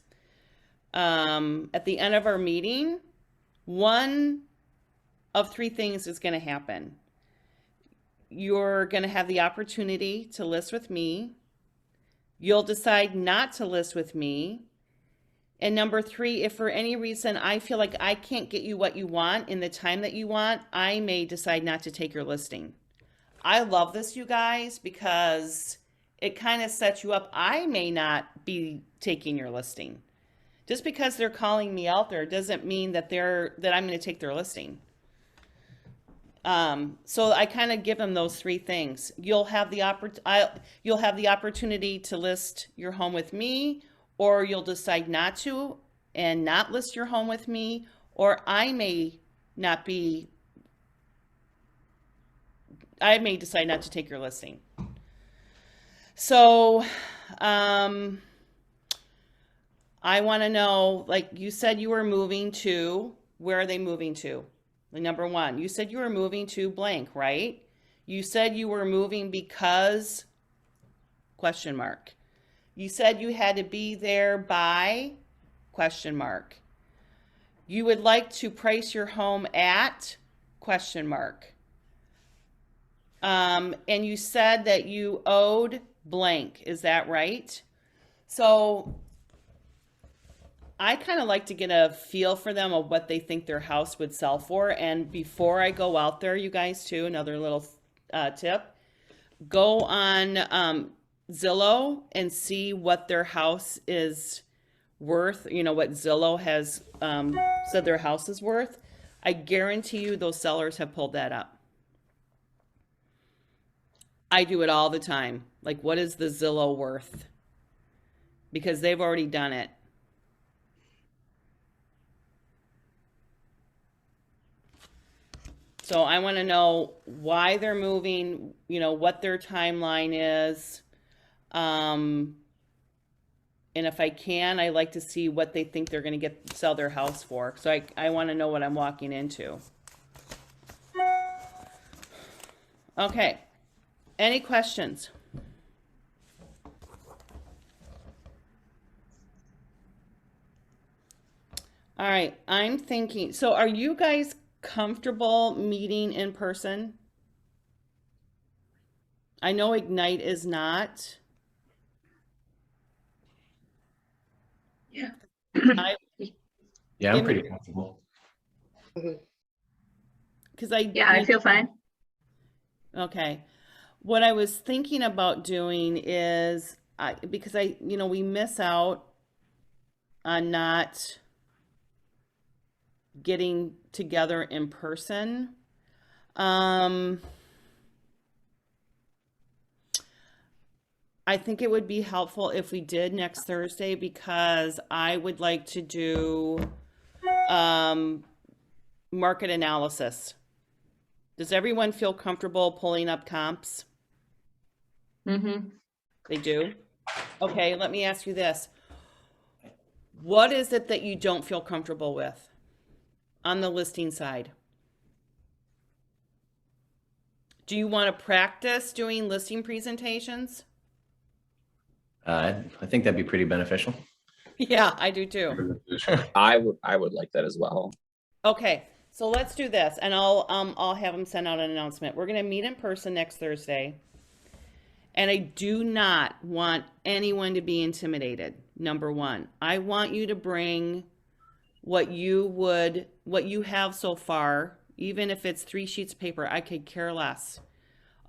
Speaker 1: at the end of our meeting, one of three things is going to happen. You're going to have the opportunity to list with me. You'll decide not to list with me. And number three, if for any reason I feel like I can't get you what you want in the time that you want, I may decide not to take your listing. I love this, you guys, because it kind of sets you up. I may not be taking your listing. Just because they're calling me out there doesn't mean that I'm going to take their listing. So I kind of give them those three things. You'll have the opportunity to list your home with me, or you'll decide not to and not list your home with me, or I may decide not to take your listing. So, I want to know, like you said, you were moving to, where are they moving to? Number one, you said you were moving to blank, right? You said you were moving because, ? You said you had to be there by, ? You would like to price your home at, ? And you said that you owed blank. Is that right? So I kind of like to get a feel for them of what they think their house would sell for. And before I go out there, you guys too, another little tip, go on Zillow and see what their house is worth, what Zillow has said their house is worth. I guarantee you those sellers have pulled that up. I do it all the time. Like, what is the Zillow worth? Because they've already done it. So I want to know why they're moving, what their timeline is. And if I can, I like to see what they think they're going to sell their house for. So I want to know what I'm walking into. Okay. Any questions? All right. I'm thinking, so are you guys comfortable meeting in person? I know Ignite is not.
Speaker 3: Yeah.
Speaker 2: Yeah, I'm pretty comfortable.
Speaker 1: Because
Speaker 3: I feel fine.
Speaker 1: Okay. What I was thinking about doing is, because we miss out on not getting together in person. I think it would be helpful if we did next Thursday, because I would like to do market analysis. Does everyone feel comfortable pulling up comps?
Speaker 3: Mm-hmm.
Speaker 1: They do? Okay, let me ask you this. What is it that you don't feel comfortable with on the listing side? Do you want to practice doing listing presentations?
Speaker 2: I think that'd be pretty beneficial.
Speaker 1: Yeah, I do too.
Speaker 5: I would like that as well.
Speaker 1: Okay, so let's do this, and I'll have them send out an announcement. We're going to meet in person next Thursday, and I do not want anyone to be intimidated. Number one, I want you to bring what you have so far, even if it's 3 sheets of paper. I could care less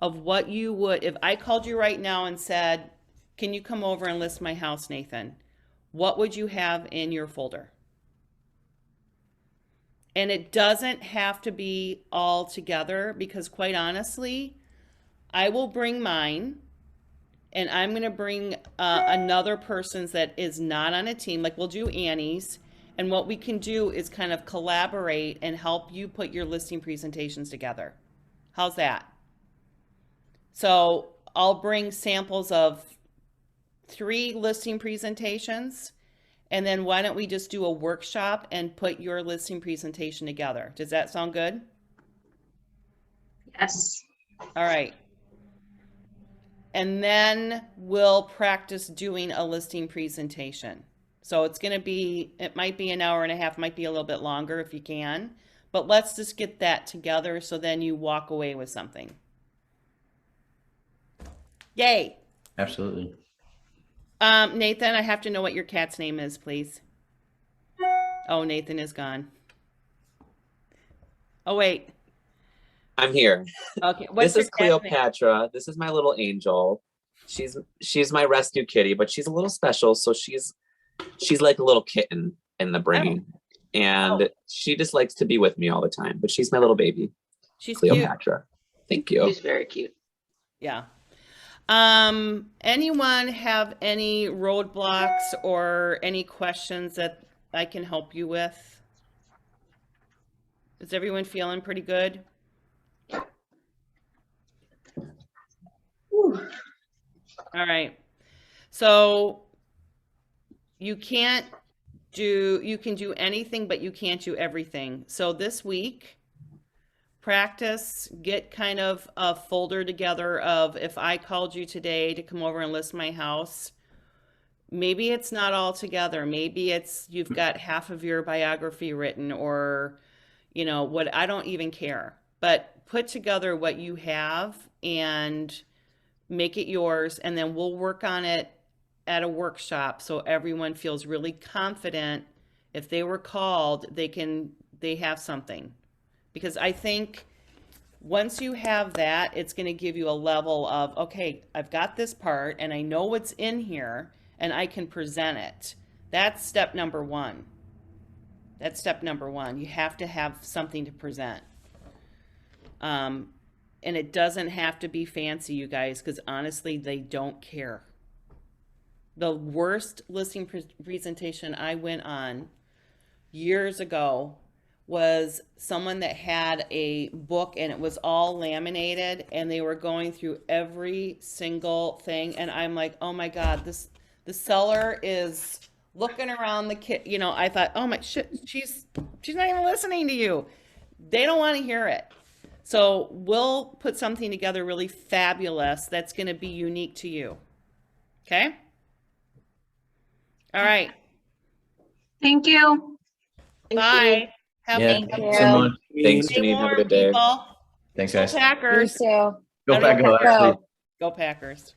Speaker 1: of what you would. If I called you right now and said, "Can you come over and list my house, Nathan?" What would you have in your folder? And it doesn't have to be all together, because quite honestly, I will bring mine, and I'm going to bring another person's that is not on a team. Like, we'll do Annie's, and what we can do is kind of collaborate and help you put your listing presentations together. How's that? So I'll bring samples of 3 listing presentations, and then why don't we just do a workshop and put your listing presentation together? Does that sound good?
Speaker 3: Yes.
Speaker 1: All right. And then we'll practice doing a listing presentation. So it's going to be, it might be an hour and a half, might be a little bit longer if you can, but let's just get that together so then you walk away with something. Yay.
Speaker 2: Absolutely.
Speaker 1: Nathan, I have to know what your cat's name is, please. Oh, Nathan is gone. Oh, wait.
Speaker 5: I'm here.
Speaker 1: Okay.
Speaker 5: This is
Speaker 1: your cat's name?
Speaker 5: Cleopatra. This is my little angel. She's my rescue kitty, but she's a little special. So she's like a little kitten in the brain. And she just likes to be with me all the time. But she's my little baby.
Speaker 1: She's cute.
Speaker 5: Cleopatra. Thank you.
Speaker 3: She's very cute.
Speaker 1: Yeah. Anyone have any roadblocks or any questions that I can help you with? Is everyone feeling pretty good?
Speaker 3: Whew.
Speaker 1: All right. So you can do anything, but you can't do everything. So this week, practice, get kind of a folder together of if I called you today to come over and list my house, maybe it's not all together. Maybe it's you've got half of your biography written or, you know, what, I don't even care. But put together what you have and make it yours, and then we'll work on it at a workshop so everyone feels really confident. If they were called, they have something. Because I think once you have that, it's going to give you a level of, okay, I've got this part and I know what's in here and I can present it. That's step number 1. That's step number 1. You have to have something to present. And it doesn't have to be fancy, you guys, because honestly, they don't care. The worst listing presentation I went on years ago was someone that had a book and it was all laminated and they were going through every single thing. And I'm like, oh my God, the seller is looking around the kit. You know, I thought, oh my shit, she's not even listening to you. They don't want to hear it. So we'll put something together really fabulous that's going to be unique to you. Okay? All right.
Speaker 9: Thank you.
Speaker 1: Bye. Have
Speaker 2: Yeah.
Speaker 6: Thank
Speaker 2: Thanks
Speaker 6: you.
Speaker 2: so much.
Speaker 5: Thanks,
Speaker 1: Stay
Speaker 5: Janine. Have a
Speaker 1: warm,
Speaker 5: good day.
Speaker 1: people.
Speaker 2: Thanks,
Speaker 1: Go
Speaker 2: guys.
Speaker 6: You
Speaker 1: Packers.
Speaker 6: too.
Speaker 2: Go Pack Go,
Speaker 6: Go.
Speaker 2: Ashley.
Speaker 1: Go Packers.